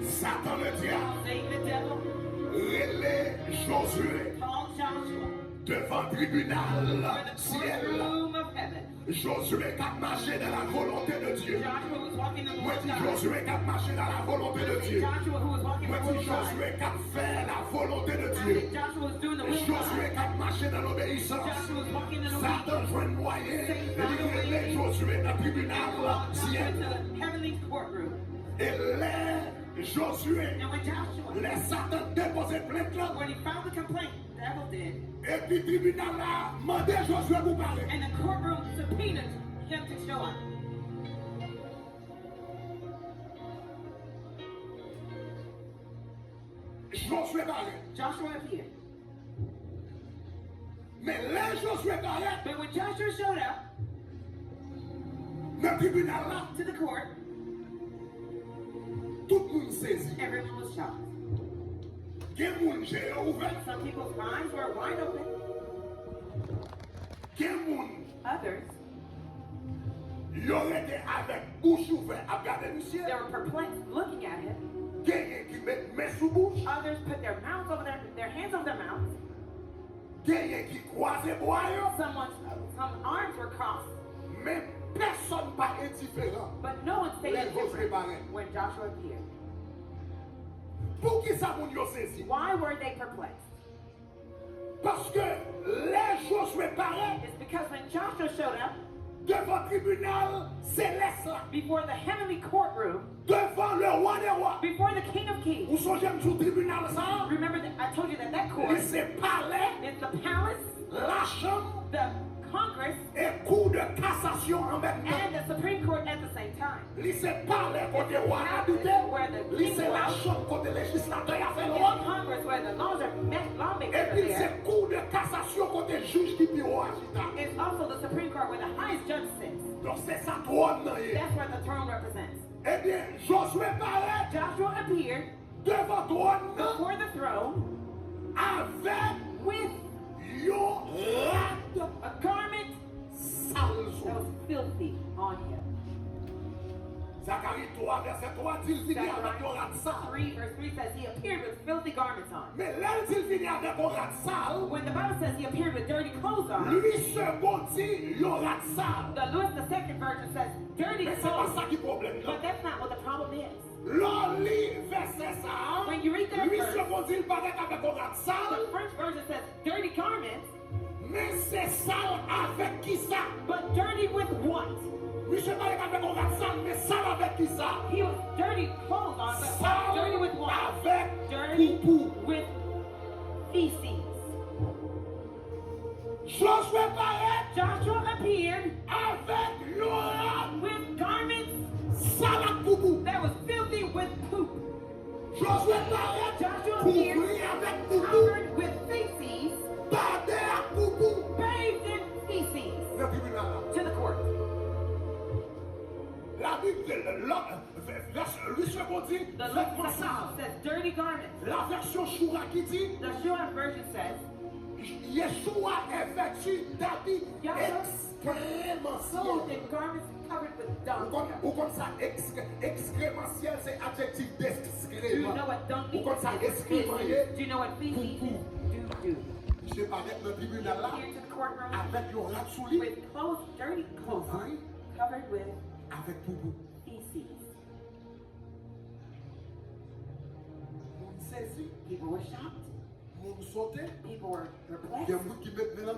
Satan le diable. Satan the devil. Relais Josué. Called Joshua. Devant le tribunal For the ciel. courtroom of heaven. Josué qui a marché dans la volonté de Dieu. Joshua was walking in the Moi will of dis God. Josué qui a marché dans la volonté de Dieu. Joshua who was walking in Moi the will dis of God. Josué qui a fait la volonté de I Dieu. think Joshua was doing the will of Josué God. qui a marché dans l'obéissance. Joshua was walking in Satan obedience. joue un moyen de libérer Josué dans le tribunal Joshua ciel. into the heavenly courtroom. Et les Josué, And when Joshua, les Satan déposé plainte là. when he filed the complaint, the devil did. Et puis le tribunal là, mandé Josué pour parler. And the courtroom subpoenaed him to show up. Josué parlait. Joshua appeared. Mais les Josué parlait, But when Joshua showed up dans le tribunal là, to the court, tout le monde saisit. everyone was shocked. Quel monde j'ai ouvert, Some people's minds were wide open. quel monde Others, y aurait été avec bouche ouverte à regarder le they ciel. were perplexed looking at him. Quelqu'un qui met main sous bouche, Others put their mouths over their hands over their mouths. quelqu'un qui croise bois, Some arms were crossed. mais personne pas indifférent. But no one stayed Les Josué indifferent parlait. when Joshua appeared. Pour qui ça moun yo saisi? Why were they perplexed? Parce que les Josué parlaient It's because when Joshua showed up devant le tribunal céleste là, before the heavenly courtroom, devant le roi des rois. before the King of Vous Kings, songez sur le tribunal ça? remember that I told you that that court Il se parlait, is the palace, la chambre the Congress, et cour de cassation en même temps. and the Supreme Court at the same time. Il se parlait côté roi habité. Il se la chambre côté législateur a fait It's loi. Congress where the lawmakers Et are puis there. c'est cour de cassation côté juge qui bureau agita. It's also the Supreme Court where the highest judge sits. Donc c'est ça trône. That's where the throne represents. Eh bien, Josué parlait Joshua appeared devant trône before the throne avec with yo rate a garment sale. that was filthy on him. Zacharie 3, verset 3, dit il finit avec yo rate sale. 3 verse 3 says he appeared with filthy garments on. Mais là, il finit avec yo rate sale. When the Bible says he appeared with dirty clothes on, Lui second dit yo rate sale. the Lewis II version says dirty Mais c'est pas clothes. ça qui est problème. But that's not what the problem is. L'on lit verset ça. When you read that Lui verse, second dit il paraît avec yo rate the sale. French version says dirty garments, Mais c'est sale avec qui ça? but dirty with what? Lui se paraît avec yo rate sale, mais sale avec qui ça? He was dirty clothes on, but dirty Sale with what? avec Dirty poupou. with feces. Josué paraît Joshua appeared avec l'oran with garments sale à poupou. that was filthy with poop. Josué paraît Joshua couvri appeared avec poupou. covered with feces, Bardé à poupou. bathed in feces Le tribunal là. to the court. La Bible, lui second dit, The vêtements Lewis sales. says dirty garments. La version Shura qui dit, The Shua version says Yeshua est vêtu d'habits Yahweh extrêmement clothed in garments covered with dung. Ou comme ça, excrémentiel, c'est adjectif Do you d'excrément. know what dung Ou comme ça, is? excrément. Do you know what feces do? Je parlais dans le tribunal là, Here to the courtroom avec un rat sous lit, with clothes, dirty clothes on, covered with avec poupou. feces. Moun saisi, People were shocked. moun sauté, People were il y a perplexed. moun qui met dans la